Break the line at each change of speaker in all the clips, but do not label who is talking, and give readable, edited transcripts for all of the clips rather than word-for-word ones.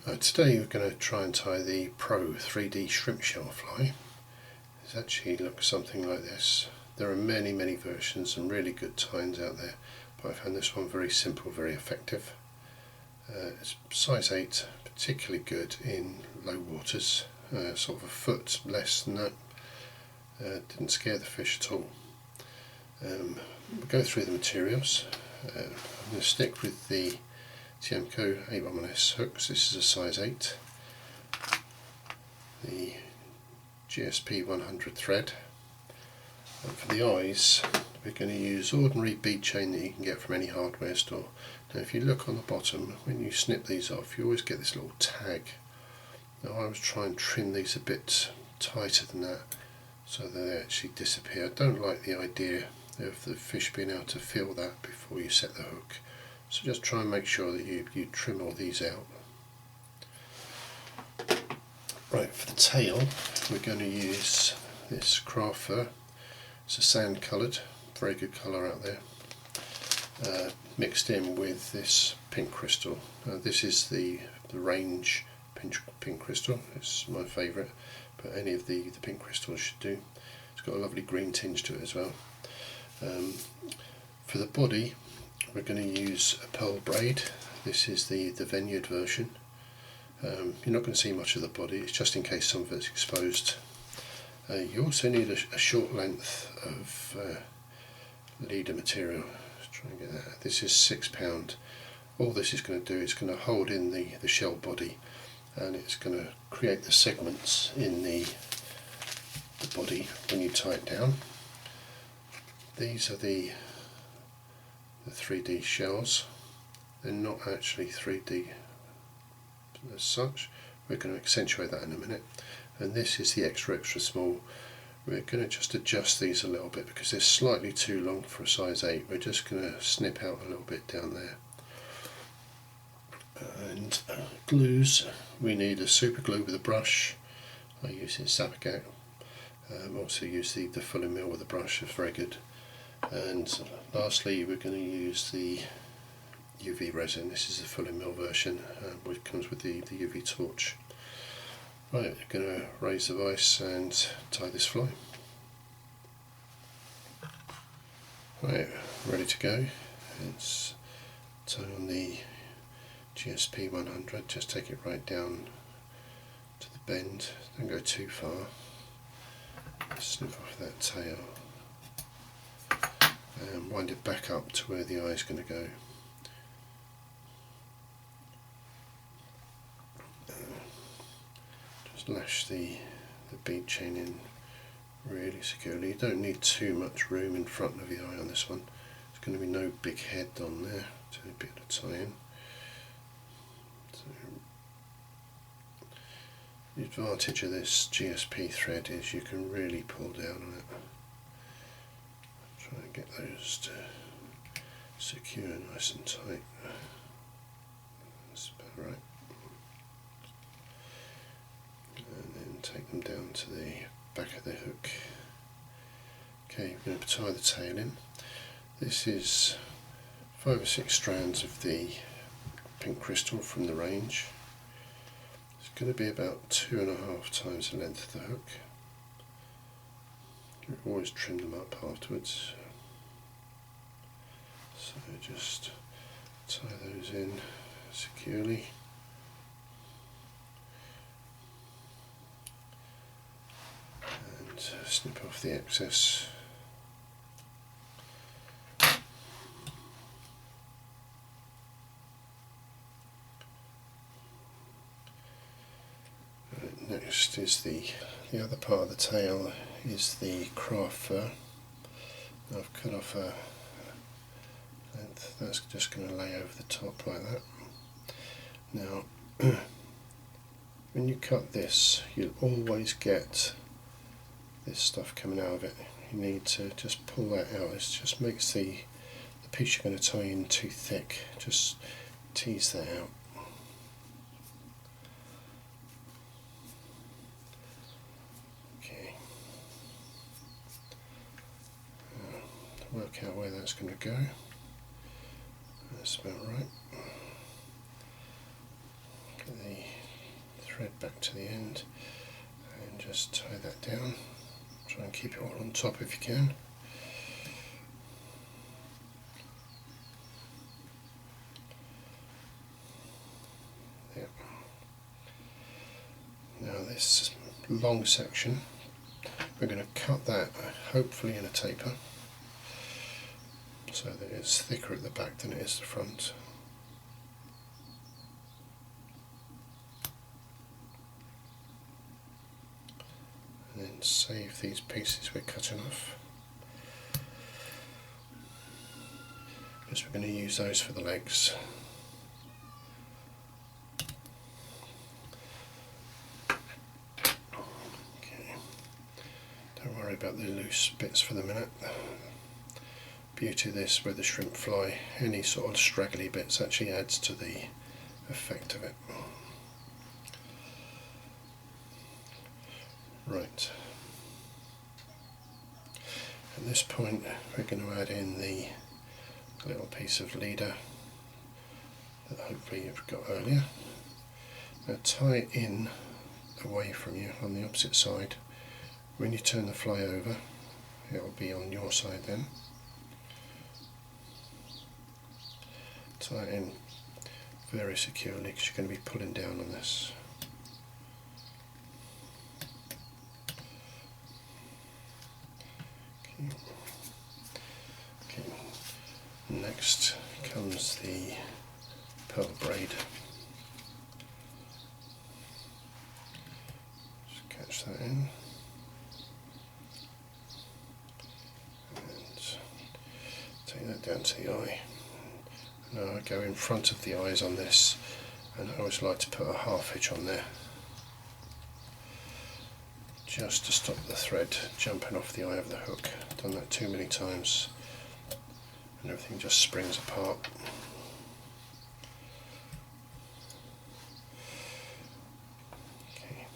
Today we're going to try and tie the Pro 3D shrimp shell fly. It actually looks something like this. There are many versions and really good tines out there, but I found this one very simple, very effective. It's size 8, particularly good in low waters, sort of a foot less than that. Didn't scare the fish at all. We'll go through the materials. I'm going to stick with the Tiemco 811S hooks. This is a size 8. The GSP 100 thread. And for the eyes, we're going to use ordinary bead chain that you can get from any hardware store. Now if you look on the bottom, when you snip these off, you always get this little tag. Now I was trying to trim these a bit tighter than that so that they actually disappear. I don't like the idea of the fish being able to feel that before you set the hook. So just try and make sure that you trim all these out. Right, for the tail we're going to use this craft fur. It's a sand coloured, very good colour out there, mixed in with this pink crystal. This is the range pink crystal. It's my favourite, but any of the pink crystals should do. It's got a lovely green tinge to it as well. For the body we're going to use a pearl braid. This is the vineyard version. You're not going to see much of the body, it's just in case some of it's exposed. You also need a short length of leader material. Let's try and get that. This is £6. All this is going to do is going to hold in the shell body, and it's going to create the segments in the body when you tie it down. These are the 3D shells. They're not actually 3D as such. We're going to accentuate that in a minute. And this is the extra small. We're going to just adjust these a little bit because they're slightly too long for a size 8. We're just going to snip out a little bit down there. And glues, we need a super glue with a brush. I use this Zapagak. Also use the Fulling Mill with a brush, it's very good. And lastly we're going to use the UV resin. This is the Fulling Mill version, which comes with the UV torch. Right, we're going to raise the vise and tie this fly. Right, ready to go. It's tie on the GSP 100, just take it right down to the bend, don't go too far. Snip off that tail and wind it back up to where the eye is going to go. Just lash the bead chain in really securely. You don't need too much room in front of the eye on this one. There's going to be no big head on there to be able to tie in. So, the advantage of this GSP thread is you can really pull down on it. Try and get those to secure nice and tight. That's about right. And then take them down to the back of the hook. Okay, we're going to tie the tail in. This is 5 or 6 strands of the pink crystal from the range. It's going to be about 2.5 times the length of the hook. You always trim them up afterwards. So just tie those in securely. And snip off the excess. Next is the other part of the tail is the craft fur. I've cut off a length that's just going to lay over the top like that. Now when you cut this, you'll always get this stuff coming out of it. You need to just pull that out. It just makes the piece you're going to tie in too thick. Just tease that out. Work out where that's going to go. That's about right. Get the thread back to the end and just tie that down. Try and keep it all on top if you can. Yep. Now this long section, we're going to cut that hopefully in a taper so that it's thicker at the back than it is the front. And then save these pieces we're cutting off, because we're going to use those for the legs. Okay. Don't worry about the loose bits for the minute. Beauty of this, where the shrimp fly, any sort of straggly bits actually adds to the effect of it. Right. At this point we're going to add in the little piece of leader that hopefully you've got earlier. Now tie it in away from you on the opposite side. When you turn the fly over, it will be on your side then. Tie it in very securely because you're going to be pulling down on this. Okay. Next comes the pearl braid. Just catch that in and take that down to the eye. Now I go in front of the eyes on this, and I always like to put a half hitch on there just to stop the thread jumping off the eye of the hook. I've done that too many times and everything just springs apart. Okay.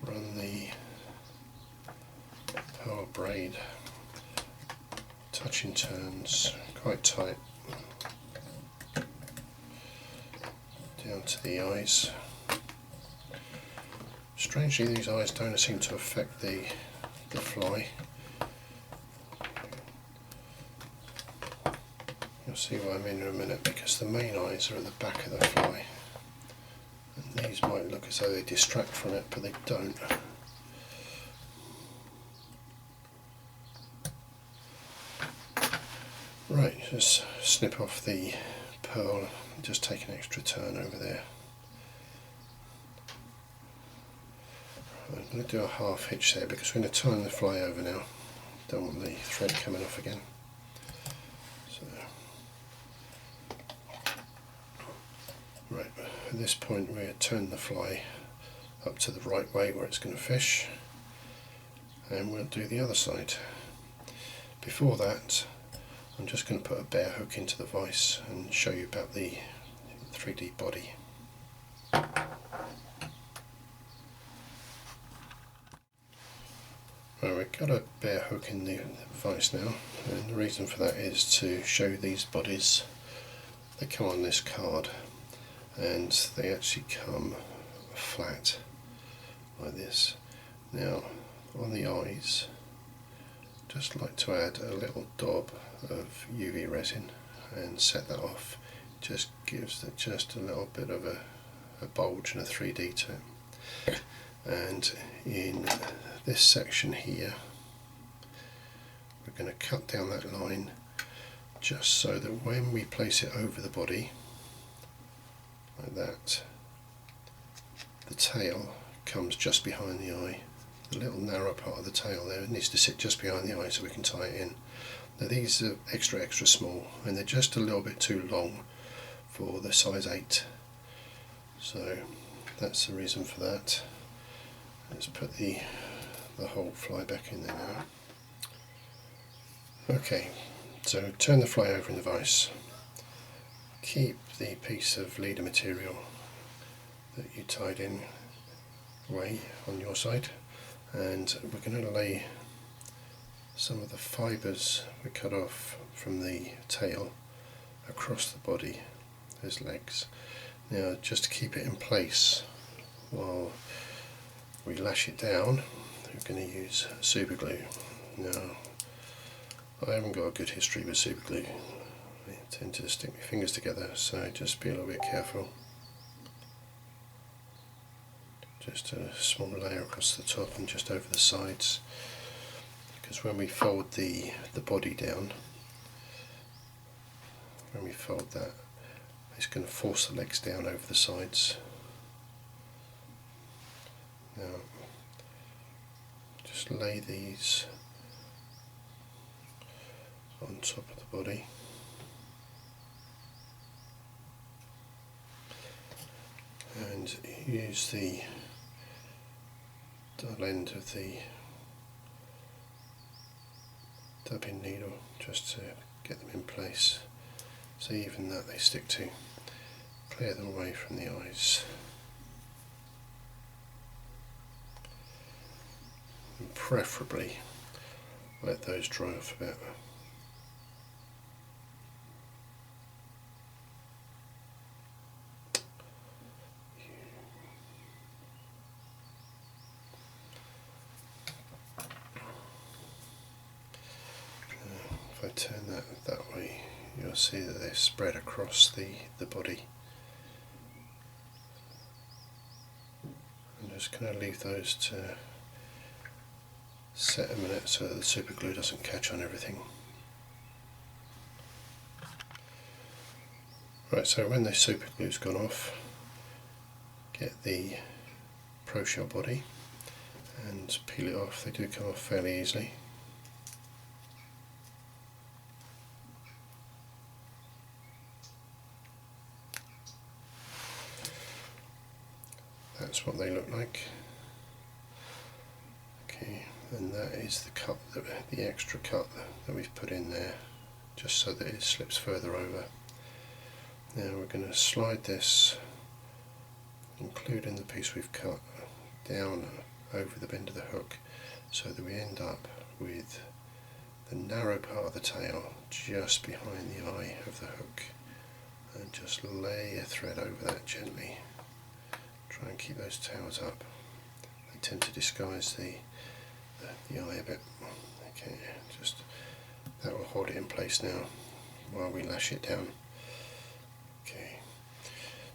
Run the pearl braid touching turns quite tight down to the eyes. Strangely, these eyes don't seem to affect the fly. You'll see what I mean in a minute, because the main eyes are at the back of the fly, and these might look as though they distract from it, but they don't. Right, just snip off the pearl, just take an extra turn over there. I'm going to do a half hitch there because we're going to turn the fly over now. Don't want the thread coming off again. So, right, at this point we're turn the fly up to the right way where it's going to fish, and we'll do the other side. Before that, I'm just going to put a bare hook into the vise and show you about the 3D body. Right, we've got a bare hook in the vise now, and the reason for that is to show these bodies. They come on this card and they actually come flat like this. Now on the eyes, just like to add a little daub of UV resin and set that off. Just gives it just a little bit of a bulge and a 3D to it. And in this section here, we're going to cut down that line just so that when we place it over the body like that, the tail comes just behind the eye. The little narrow part of the tail there needs to sit just behind the eye so we can tie it in. Now these are extra small, and they're just a little bit too long for the size 8, so that's the reason for that. Let's put the whole fly back in there now. Okay, so turn the fly over in the vise. Keep the piece of leader material that you tied in away on your side, and we're going to lay some of the fibres we cut off from the tail across the body as legs. Now, just to keep it in place while we lash it down, we're going to use super glue. Now, I haven't got a good history with super glue. I tend to stick my fingers together, so just be a little bit careful. Just a small layer across the top and just over the sides, because when we fold the body down, when we fold that, it's going to force the legs down over the sides. Now, just lay these on top of the body. And use the dull end of the dubbing needle just to get them in place, so even that they stick to. Clear them away from the eyes, and preferably let those dry off a bit. If I turn that way, you'll see that they're spread across the body. I'm just going to leave those to set a minute so that the super glue doesn't catch on everything. Right, so when the super glue's gone off, get the Pro Shell body and peel it off. They do come off fairly easily. That's what they look like. Okay, and that is the cut, the extra cut that we've put in there, just so that it slips further over. Now we're going to slide this, including the piece we've cut, down over the bend of the hook, so that we end up with the narrow part of the tail just behind the eye of the hook, and just lay a thread over that gently. Try and keep those tails up. They tend to disguise the eye a bit. Okay, just that will hold it in place now while we lash it down. Okay,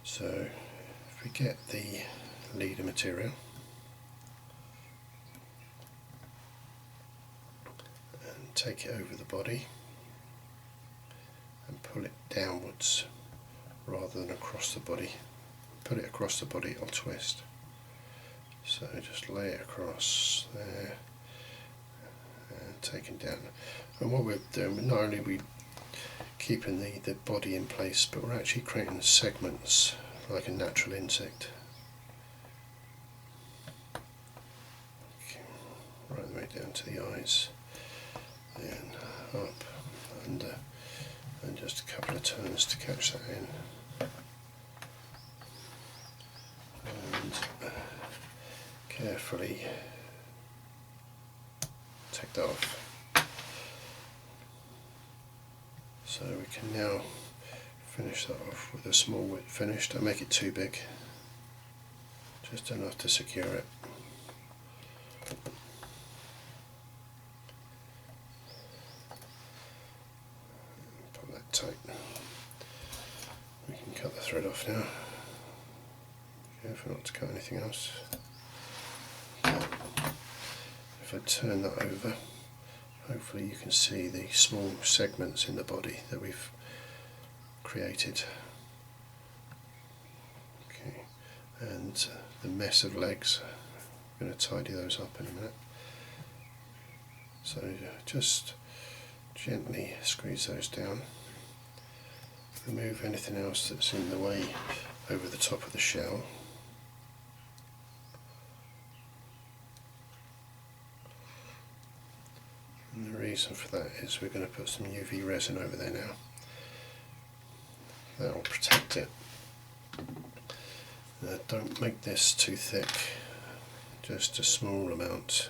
so if we get the leader material and take it over the body and pull it downwards rather than across the body. Put it across the body, it'll twist. So just lay it across there and taking down. And what we're doing, not only are we keeping the body in place, but we're actually creating segments like a natural insect. Okay, right the way down to the eyes, then up, under, and just a couple of turns to catch that in. And carefully take that off. So we can now finish that off with a small whip finish. Don't make it too big, just enough to secure it. Put that tight. We can cut the thread off now. Careful not to cut anything else. If I turn that over, hopefully you can see the small segments in the body that we've created. Okay, and the mess of legs, I'm going to tidy those up in a minute. So just gently squeeze those down. Remove anything else that's in the way over the top of the shell. And the reason for that is we're going to put some UV resin over there now. That will protect it. Don't make this too thick, just a small amount.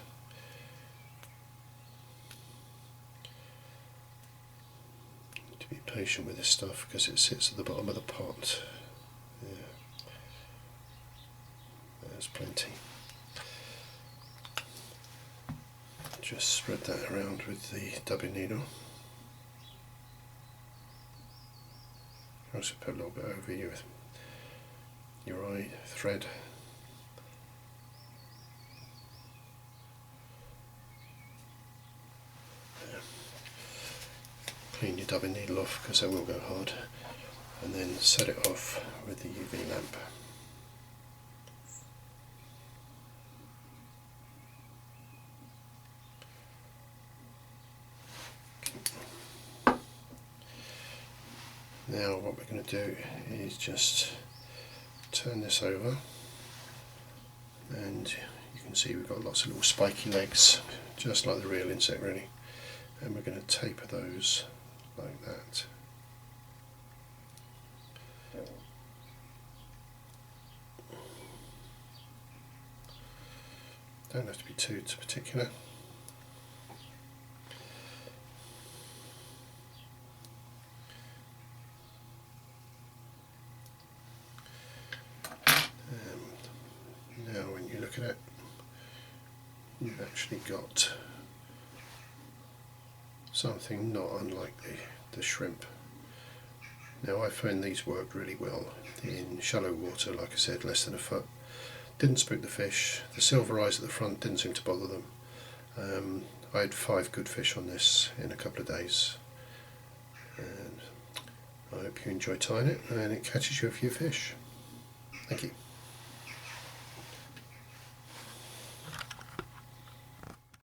Need to be patient with this stuff because it sits at the bottom of the pot. Yeah. plenty. Just spread that around with the dubbing needle. Also put a little bit over your eye thread. There. Clean your dubbing needle off because they will go hard, and then set it off with the UV lamp. Now what we're going to do is just turn this over, and you can see we've got lots of little spiky legs, just like the real insect really, and we're going to taper those like that. Don't have to be too particular. Now when you look at it, you've actually got something not unlike the shrimp. Now I found these work really well in shallow water, like I said, less than a foot. Didn't spook the fish. The silver eyes at the front didn't seem to bother them. I had 5 good fish on this in a couple of days, and I hope you enjoy tying it and it catches you a few fish. Thank you.